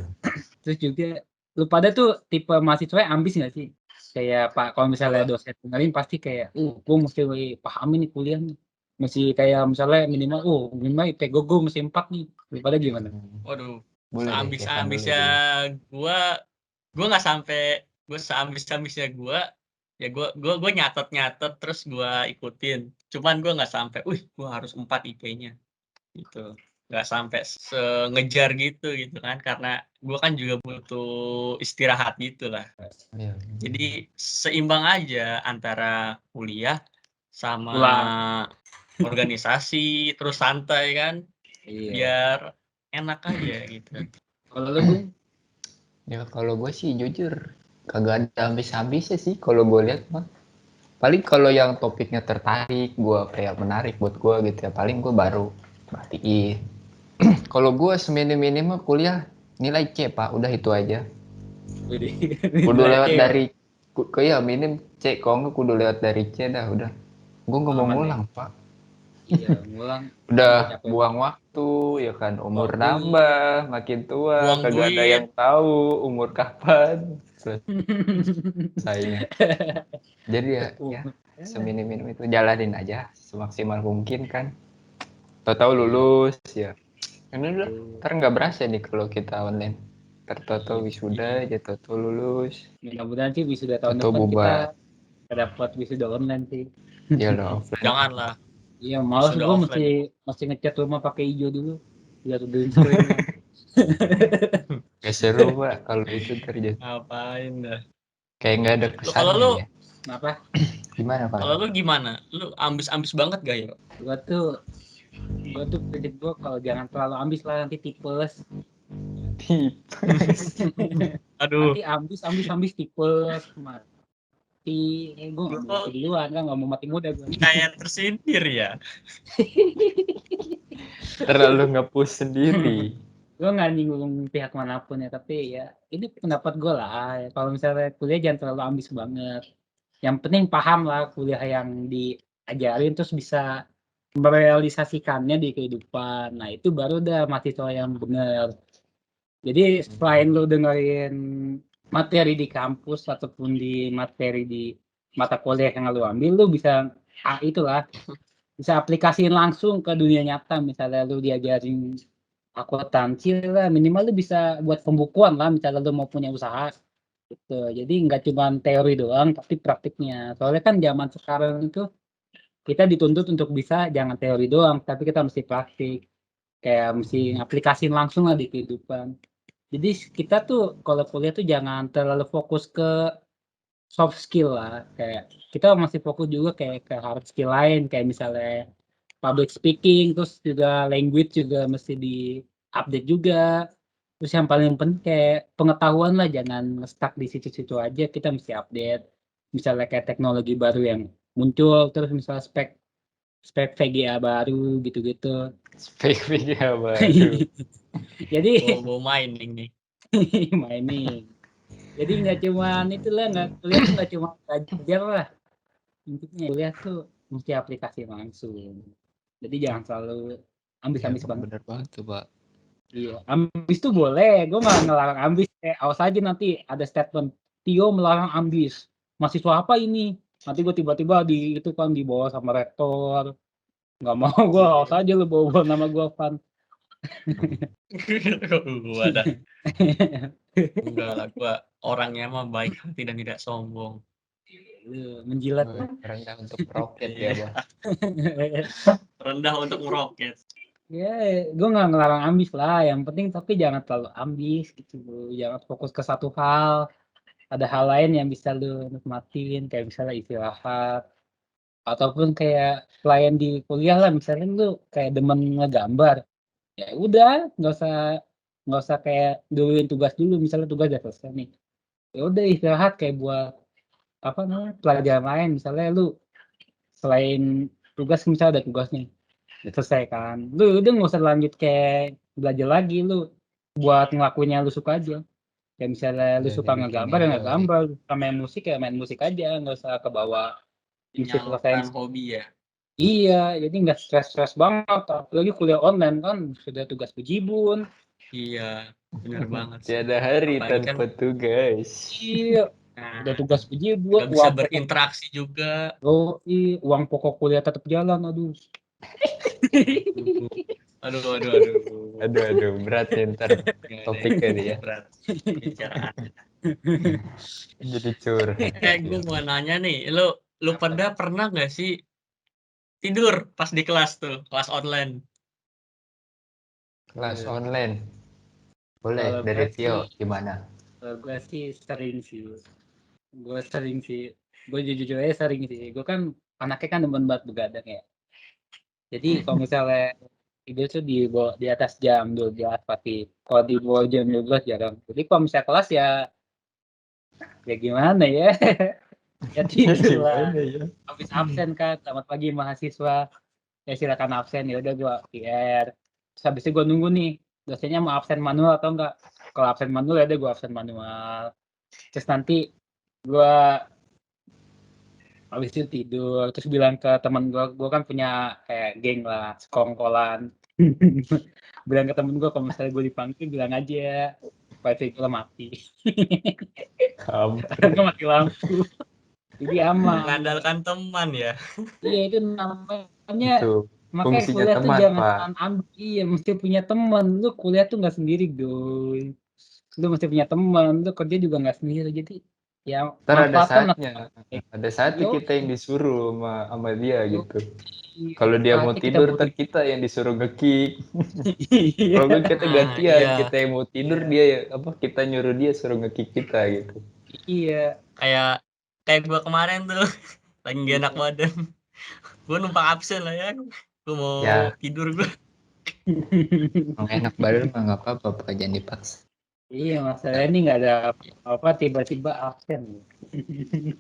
Terus juga lu pada tuh tipe mahasiswa yang ambis nggak sih? Kayak Pak, kalau misalnya dosen dengerin pasti kayak, gue mesti pahamin nih kuliah nih. Mesti kayak misalnya minimal, minimal IPK gue mesti 4 nih. Lu pada gimana? Waduh. Boleh deh, Seambis-ambisnya gua nggak sampai seambis-ambisnya gua ya gua nyatet terus gua ikutin. Cuman gua nggak sampai, gua harus 4 IP-nya gitu. Nggak sampai ngejar gitu kan karena gua kan juga butuh istirahat gitu lah. Iya. Jadi seimbang aja antara kuliah sama organisasi terus santai kan. Iya. Biar enak aja gitu. Kalau lu Bung? Ya kalau gue sih jujur kagak ada habis-habisnya sih kalau gue lihat mah. Paling kalau yang topiknya tertarik, gue kayak menarik buat gue gitu ya. Paling gue baru perhatiin. Kalau gue seminim-minim mah kuliah nilai C pak, udah itu aja. Kudu lewat dari minim C, kalau nggak kudu lewat dari C dah udah. Gue nggak mau ngulang pak. Iya, ngulang Udah capek buang waktu ya kan, umur Buang duit. nambah, makin tua, Buang kagak ada duit. yang tahu umur kapan selesainya. Jadi ya seminim-minim itu jalanin aja semaksimal mungkin kan. Tahu-tahu lulus ya. Ini udah ntar nggak berasa nih kalau kita online. Tahu-tahu wisuda aja, tahu-tahu lulus, Mudah-mudahan sih wisuda tahun tahu-tahu depan kita bubar. dapat wisuda online sih. Ya udah offline. Janganlah. Iya, males Wisuda gue offline. masih ngecat rumah pakai hijau dulu. Biar green screen. Gak seru pak kalau itu terjadi. Ngapain dah? Kayak nggak ada Lu kalau lu kesannya ya. Kenapa? Gimana pak? kalau lu gimana? Lu ambis-ambis banget gak ya? Gue tuh prinsip gue kalau jangan terlalu ambis lah, nanti tipes. Aduh. Nanti ambis tipes. Mati. Gue gak mau mati duluan kan, gak mau mati muda gue. Kayak tersindir ya. Terlalu nge-push sendiri. Gue gak nyinggung pihak manapun ya, tapi ya ini pendapat gue lah. Kalau misalnya kuliah jangan terlalu ambis banget. Yang penting paham lah kuliah yang diajarin, terus bisa merealisasikannya di kehidupan. Nah itu baru udah mahasiswa yang benar. Jadi selain lu dengerin materi di kampus ataupun di materi di mata kuliah yang lu ambil, lu bisa bisa aplikasiin langsung ke dunia nyata. Misalnya lu diajarin akuntansi lah, minimal lu bisa buat pembukuan lah, misalnya lu mau punya usaha gitu. Jadi nggak cuma teori doang tapi praktiknya. Soalnya kan zaman sekarang itu kita dituntut untuk bisa jangan teori doang, tapi kita mesti praktik. Kayak mesti aplikasiin langsung lah di kehidupan. Jadi kita tuh kalau kuliah tuh jangan terlalu fokus ke soft skill lah. Kayak kita masih fokus juga kayak ke hard skill lain, kayak misalnya public speaking, terus juga language juga mesti di-update juga. Terus yang paling penting kayak pengetahuan lah, jangan stuck di situ-situ aja, kita mesti update. Misalnya kayak teknologi baru yang muncul, terus misalnya spek VGA baru gitu-gitu. Spek VGA baru. Jadi Bawa mining nih. mining. Jadi nggak cuman itulah, kuliah tuh nggak cuma belajar lah. Intinya kuliah tuh mesti aplikasi langsung. Jadi jangan selalu ambis-ambis banget. Bener banget tuh pak. Iya, ambis tuh boleh. Gue nggak ngelarang ambis. Awas aja nanti ada statement Tio melarang ambis. Mahasiswa apa ini? Nanti gue tiba-tiba itu kan dibawa sama rektor. Nggak mau gue, awas aja lu bawa nama gue Van. Gua dah. Enggak lah, gua orangnya mah baik hati dan tidak sombong. Menjilat. Rendah untuk roket ya pak. Rendah untuk meroket. Ya, gue nggak ngelarang ambis lah. Yang penting tapi jangan terlalu ambis gitu. Jangan fokus ke satu hal. Ada hal lain yang bisa lu nikmatin, kayak misalnya istirahat. Ataupun kayak selain di kuliah lah, misalnya lu kayak demen ngegambar. Ya udah, nggak usah kayak duluin tugas dulu. Misalnya tugas udah selesai nih. Ya udah istirahat kayak buat apa namanya pelajaran lain. Misalnya lu selain tugas, misalnya ada tugas nih selesai kan, lu udah nggak usah lanjut kayak belajar lagi, lu buat ngelakuinnya lu suka aja. Kayak misalnya lu suka ngegambar ya ngegambar, lu suka main musik ya main musik aja, nggak usah kebawa mesti selesai. Menyalurkan hobi ya. Iya, jadi nggak stres banget. Apalagi kuliah online kan sudah tugas bejibun. Iya, benar banget sih. Tiada hari Apalagi tanpa tugas. Iya, Nah, udah tugas bejibun. nggak bisa berinteraksi juga. Uang pokok kuliah tetap jalan, aduh. Aduh. Berat ya ntar topiknya nih ya. Berat bicaraan. Jadi curhat. Gue mau nanya nih, lu pada pernah nggak sih tidur pas di kelas tuh, kelas online? Kelas online. Boleh Kalau dari gue Tio sih- gimana? Gue sih sering sih. Gue jujur aja sering sih. Gue kan anaknya kan demen banget begadang ya. Jadi kalau misalnya tidur tuh di atas jam 12 pasti. Kalau di bawah jam 12 jarang. Jadi kalau misalnya kelas ya gimana ya? Ya tidur lah. ya? Habis absen kan, selamat pagi mahasiswa. Ya silakan absen, ya udah gue PR. Terus habis itu gue nunggu nih, dosennya mau absen manual atau enggak. Kalau absen manual ya udah gue absen manual. Terus nanti gue Habis itu tidur, terus bilang ke teman gue kan punya kayak geng lah, sekongkolan. Bilang ke temen gue kalau misalnya gue dipanggil bilang aja wifi gue mati. Karena Kampret. mati lampu. Jadi aman. Mengandalkan teman ya. Iya itu namanya Itu makanya fungsinya kuliah tuh teman, jangan Pak. ambil, iya mesti punya teman. Lu kuliah tuh nggak sendiri, Doy. Lu mesti punya teman, lu kerja juga nggak sendiri. Jadi ya Ntar manfaatkan lah. ada saatnya Yo, kita yang disuruh sama dia yo, gitu. Kalau dia mau saatnya kita tidur, butuh. ntar kita yang disuruh nge-kick. Iya. Kalau enggak kita Nah, gantian, iya. kita yang mau tidur Iya. dia apa kita nyuruh dia suruh nge-kick kita gitu. Iya. Kayak kayak gue kemarin tuh lagi gak enak Iya. badan. Gue numpang absen lah ya. Gue mau Ya, tidur gue. emang enak badan mah nggak apa-apa, Pak, jangan dipaksa. Iya, masalahnya ini nggak ada apa tiba-tiba absen. Sayang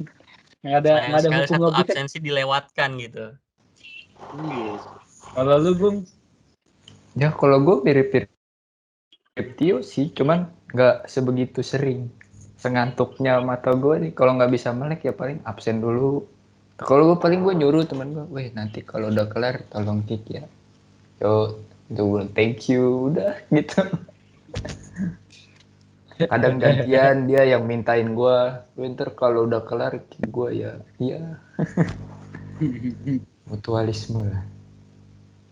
Nggak ada sekali hukum satu logika. absensi dilewatkan gitu. Iya. Kalau lu Bung, Ya kalau gue mirip-mirip Tio sih, cuman nggak sebegitu sering. Sengantuknya mata gue nih, kalau nggak bisa melek ya paling absen dulu. Kalau gue paling gue nyuruh teman gue, weh nanti kalau udah kelar tolong kick ya. Yo, itu thank you, udah gitu. Kadang gantian dia yang mintain gue, winter kalau udah kelar kick gue ya, iya mutualisme lah.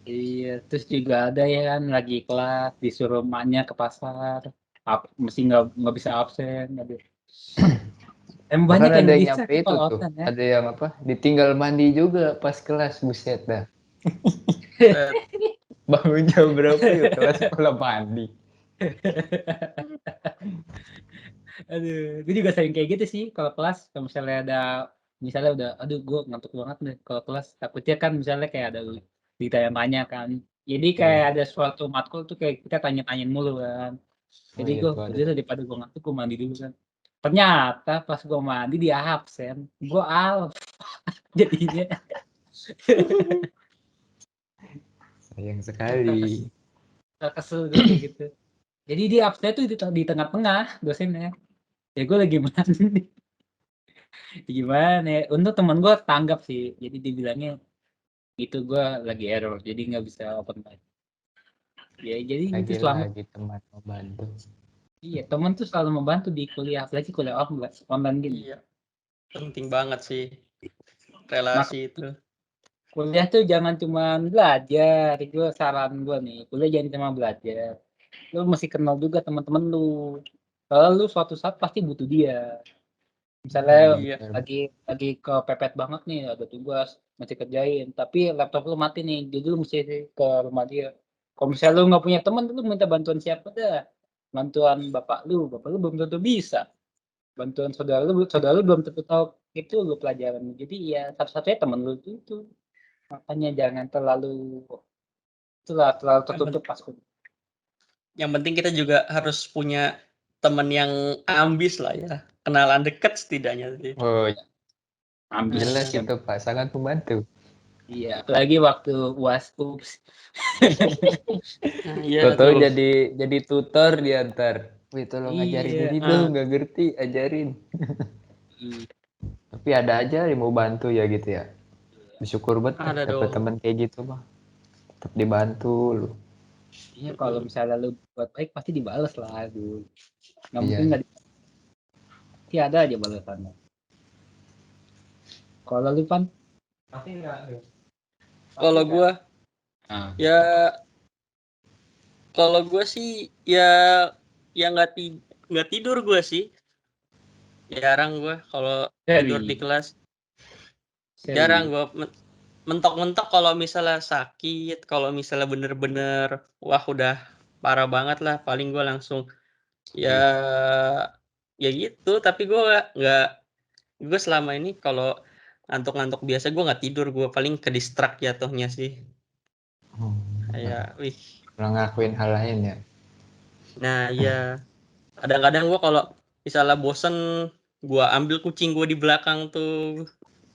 iya, terus juga ada ya kan lagi kelas disuruh emaknya ke pasar, mesti nggak bisa absen, aduh. Banyak Bahkan yang ada yang bisa nyampe tuh itu kalau tuh, absen ya. ada yang apa, ditinggal mandi juga pas kelas, buset dah. Set. Bangun jam berapa yuk kelas sekolah mandi. Aduh, gue juga sering kayak gitu sih kalau kelas, kalau misalnya udah, aduh gue ngantuk banget nih kalau kelas, takutnya kan misalnya kayak ada ditanya-tanya kan, jadi kayak Iya. ada suatu matkul tuh kayak kita tanya-tanyain mulu kan, Oh jadi iya gue tuh ada. udah daripada gue ngantuk gue mandi dulu kan, ternyata pas gue mandi dia absen, gue jadinya. Sayang sekali. Kesel gue kayak gitu, jadi dia absen tuh di tengah-tengah dosennya, ya gue lagi mandi. Gimana ya, untuk teman gue tanggap sih, jadi dibilangnya itu gue lagi error jadi nggak bisa open mic ya, jadi itu selama, Lagi-lagi teman membantu. iya teman tuh selalu membantu di kuliah, apalagi kuliah online gini. Iya, penting banget sih Maka relasi itu. kuliah tuh jangan cuma belajar, gue saran gue nih, kuliah jangan cuma belajar, lu mesti kenal juga teman-teman lu, kalau lu suatu saat pasti butuh dia, misalnya Iya. lagi kepepet banget nih, ada tugas masih kerjain tapi laptop lu mati nih, jadi lu mesti ke rumah dia. Kalau misalnya lu nggak punya teman, lu minta bantuan siapa dah, bantuan bapak lu belum tentu bisa, bantuan saudara lu belum tentu tahu itu lu pelajaran, jadi ya satu-satunya teman lu itu, makanya jangan terlalu tertutup pas kuliah. Yang penting kita juga harus punya teman yang ambis lah ya. Kenalan dekat setidaknya sih. Oh Ambis jelas yang, itu Pak, sangat membantu. iya apalagi waktu UAS, Iya Tahu tuh. jadi tutor dia ntar. Wih tolong ajarin iya ini dong, nggak ngerti, ajarin. iya. Tapi ada aja yang mau bantu ya gitu ya. Bersyukur banget Ada dapat dong. teman kayak gitu mah. Tetap dibantu lu. Iya, kalau misalnya lu buat baik pasti dibales lah, aduh. Nggak mungkin Iya. nggak pasti ada aja balasannya. Kalau lu Pan, Kalau gue nah, ya kalau gue sih ya nggak tidur gue sih. Jarang gue kalau tidur di kelas. Jarang gue mentok-mentok kalau misalnya sakit, kalau misalnya bener-bener wah udah parah banget lah, paling gue langsung ya gitu. Tapi gue selama ini kalau ngantuk-ngantuk biasa gue nggak tidur, gue paling ke distract jatuhnya sih. Kayak wih. Kalau ngelakuin hal lain ya. Nah ya kadang-kadang gue kalau misalnya bosen, gue ambil kucing gue di belakang tuh,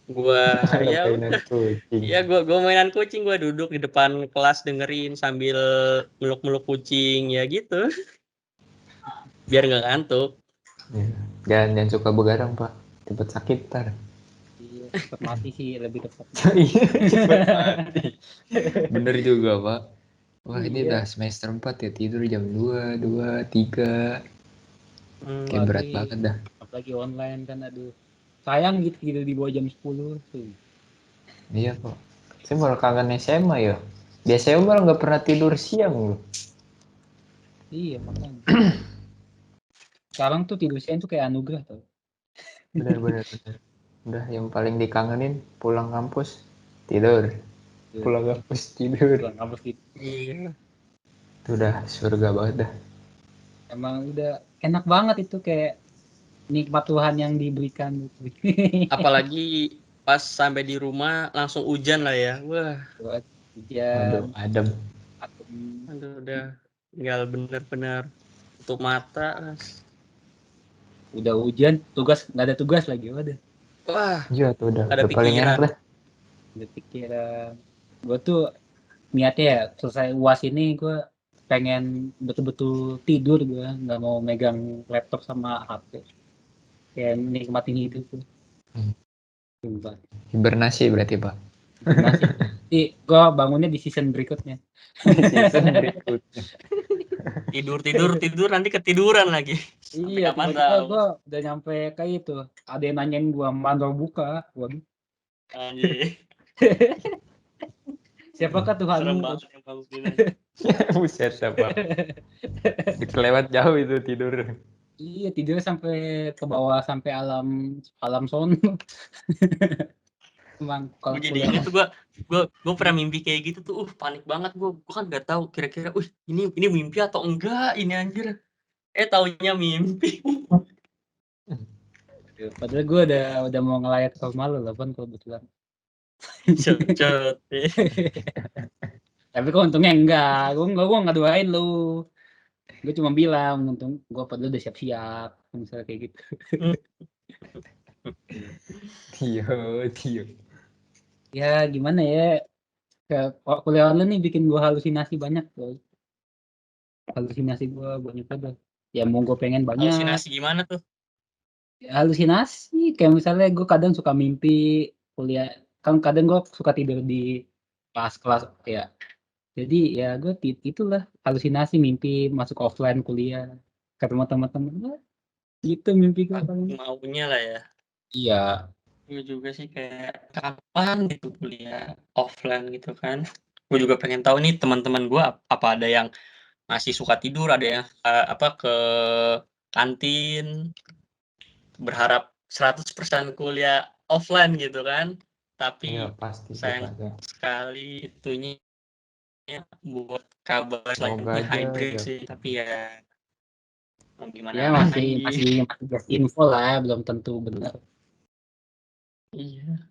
gue ya Mainan kucing. ya gue mainan kucing, gue duduk di depan kelas dengerin sambil meluk-meluk kucing ya gitu, biar nggak ngantuk. Ya. Jangan suka begadang Pak, cepet sakit ntar. iya. cepet mati sih lebih tepat. Iya, cepet mati. Bener juga, Pak. Wah, ini Iya. udah semester 4 ya, tidur jam 2, 2, 3. Kayak berat banget dah. Apalagi online kan, aduh. Sayang gitu di bawah jam 10 tuh. Iya, Pak. Saya malah kangen SMA ya. Di SMA malah nggak pernah tidur siang loh. Iya, makanya. Sekarang tuh tidur siang tuh kayak anugerah tuh. Bener. Udah yang paling dikangenin pulang kampus tidur. Pulang kampus tidur. Pulang kampus gitu. Iya. Itu udah surga banget dah. Emang udah enak banget itu, kayak nikmat Tuhan yang diberikan gitu. Apalagi pas sampai di rumah langsung hujan lah ya. Wah, Buat Waduh, hujan, adem. aduh udah tinggal bener-bener tutup mata. udah hujan, nggak ada tugas lagi, waduh. Wah, Iya tuh udah ada paling enak pikiran. dah. Udah pikiran. Gue tuh niatnya ya selesai UAS ini gue pengen betul-betul tidur, gue nggak mau megang laptop sama HP, kayak nikmatin hidup tuh. Sumpah. Hibernasi berarti, Pak. Masih. Jadi gue bangunnya di season berikutnya. Season berikutnya. Tidur nanti ketiduran lagi. Iya, kapan tiba-tiba tahu. gue udah nyampe kayak itu. Ada yang nanyain gue mandor buka. Waduh, Anjir, siapakah serem Tuhanmu? banget yang bangunin. Buset apa. Kelewat jauh itu tidur. Iya, tidur sampai ke bawah, sampai alam sono. Emang Gue kalau jadi kuliah inget tuh gue pernah mimpi kayak gitu tuh. Panik banget gue kan nggak tahu kira-kira ini mimpi atau enggak ini anjir. Taunya mimpi. padahal gue udah mau ngelayat ke rumah lu lah, Pon, kebetulan. Cocot. Tapi kok untungnya enggak. Gue nggak doain lu. Gue cuma bilang, untung gue padahal udah siap-siap misalnya kayak gitu. Tio. Ya gimana ya, kuliah online nih bikin gue halusinasi banyak tuh. Halusinasi gue banyak banget. Ya mau gue pengen banyak. Halusinasi gimana tuh? Halusinasi kayak misalnya gue kadang suka mimpi kuliah, kan kadang gue suka tidur di kelas ya. Jadi ya gue itulah halusinasi, mimpi masuk offline kuliah, ketemu teman-teman gitu mimpi gue paling. Maunya lah ya. Iya. Gue juga sih kayak kapan gitu kuliah offline gitu kan. Gue juga pengen tahu nih teman-teman gue apa ada yang masih suka tidur, ada yang ke kantin, berharap 100% kuliah offline gitu kan. Iya Tapi pasti sih sayang Pak. sekali itunya buat kabar Semoga selanjutnya aja hybrid ya. sih. Tapi ya mau gimana Ya masih lagi. just info lah, belum tentu benar. Iya.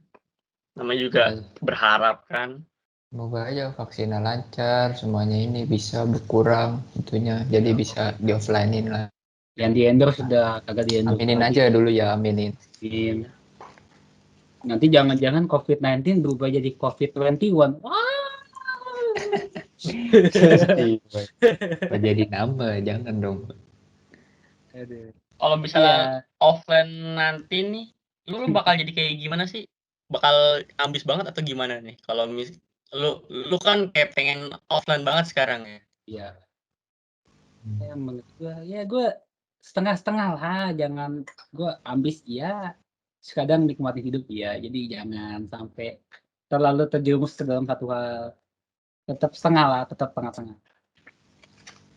Namanya juga Ya, berharap kan. semoga aja vaksinnya lancar, semuanya ini bisa berkurang itunya, jadi bisa di offline-in lah. Yang di endorse sudah kagak di endorse Aminin lagi. aja dulu ya, aminin. Iya. Nanti jangan-jangan COVID-19 berubah jadi COVID-21. Apa jadi nambah, jangan dong. Kalau misalnya Iya. offline nanti nih, lu bakal jadi kayak gimana sih? Bakal ambis banget atau gimana nih? Kalau lu kan kayak pengen offline banget sekarang ya. Iya. Ya menurut gue setengah-setengah lah, jangan gue ambis ya, kadang nikmati hidup ya, jadi jangan sampai terlalu terjerumus ke dalam satu hal, tetap setengah lah, tetap tengah-tengah.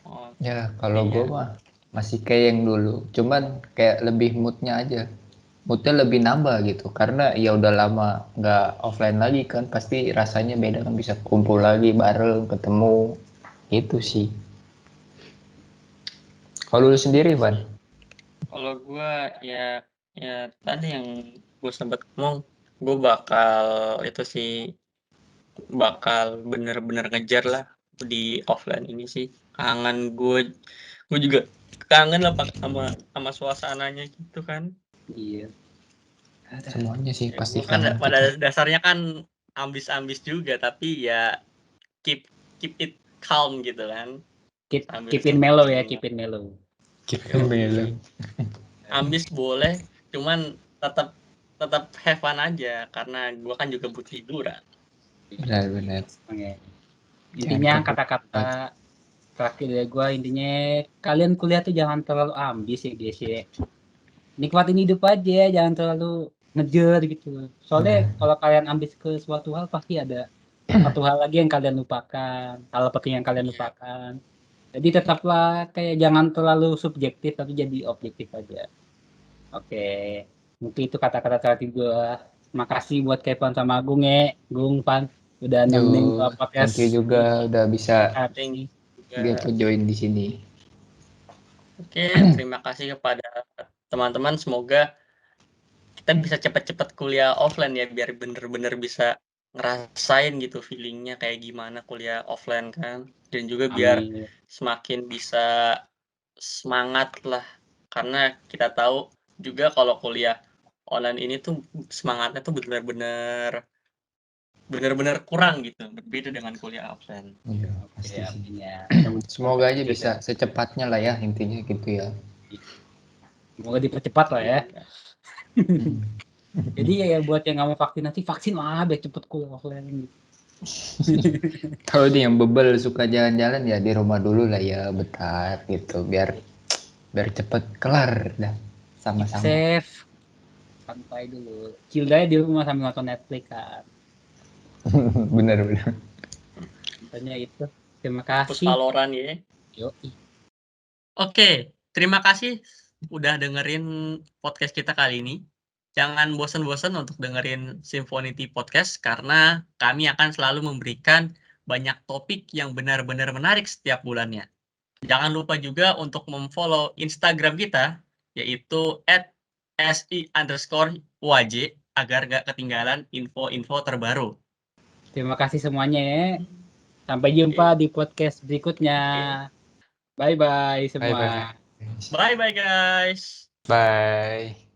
Oh, Ya kalau iya. gue mah masih kayak yang dulu, cuman kayak lebih moodnya aja, moodnya lebih nambah gitu, karena ya udah lama nggak offline lagi kan, pasti rasanya beda kan, bisa kumpul lagi bareng, ketemu, gitu sih. Kalau lu sendiri, Van? Kalau gue ya tadi yang gue sempat ngomong, gue bakal itu sih bakal bener-bener ngejar lah di offline ini sih. Kangen gue juga kangen lah Pak sama suasananya gitu kan. Iya. Semuanya sih Ya, pasti gue kan kangen pada kita. dasarnya kan ambis-ambis juga, tapi ya keep it calm gitu kan. Sambil Keep in mellow ya, semua keep in mellow. Kita mellow. ambis boleh, cuman tetap tetap have fun aja karena gue kan juga butuh hiburan. Benar. Oke. Intinya kata-kata terakhir dari gue, intinya kalian kuliah tuh jangan terlalu ambis ya guys ya. Nikmatin hidup aja, jangan terlalu ngejar gitu. Soalnya kalau kalian ambis ke suatu hal pasti ada satu hal lagi yang kalian lupakan, hal penting yang kalian lupakan. Jadi tetaplah kayak jangan terlalu subjektif tapi jadi objektif aja. Oke, mungkin itu kata-kata terakhir gue. Makasih buat Kevin sama Agung ya, Gung Pan udah nemenin gua podcast. Thank you juga udah bisa Thank you juga. gitu join di sini. Oke, terima kasih kepada teman-teman. Semoga kita bisa cepat-cepat kuliah offline ya, biar bener-bener bisa ngerasain gitu feelingnya kayak gimana kuliah offline kan. Dan juga biar Amin. semakin bisa semangat lah. Karena kita tahu juga kalau kuliah online ini tuh semangatnya tuh bener-bener kurang gitu. Berbeda dengan kuliah offline. Iya, Oke, pasti sih. amin ya. Semoga aja bisa secepatnya lah ya intinya gitu ya. Semoga dipercepat lah ya. Jadi ya buat yang nggak mau vaksinasi, vaksin lah biar cepet kuliah offline. Kalau nih yang bebel suka jalan-jalan ya di rumah dulu lah ya, betah gitu biar cepet kelar dah sama-sama. Safe, santai dulu. Chill aja di rumah sambil nonton Netflix kan. Bener. Intinya itu. Terima Hapus kasih. Valorant ya. Yoi. Oke, terima kasih udah dengerin podcast kita kali ini. Jangan bosan-bosan untuk dengerin Symphonity Podcast karena kami akan selalu memberikan banyak topik yang benar-benar menarik setiap bulannya. Jangan lupa juga untuk memfollow Instagram kita, yaitu @si_waj agar gak ketinggalan info-info terbaru. Terima kasih semuanya ya. Sampai jumpa di podcast berikutnya. Bye-bye semua. Bye. Bye-bye guys! Bye.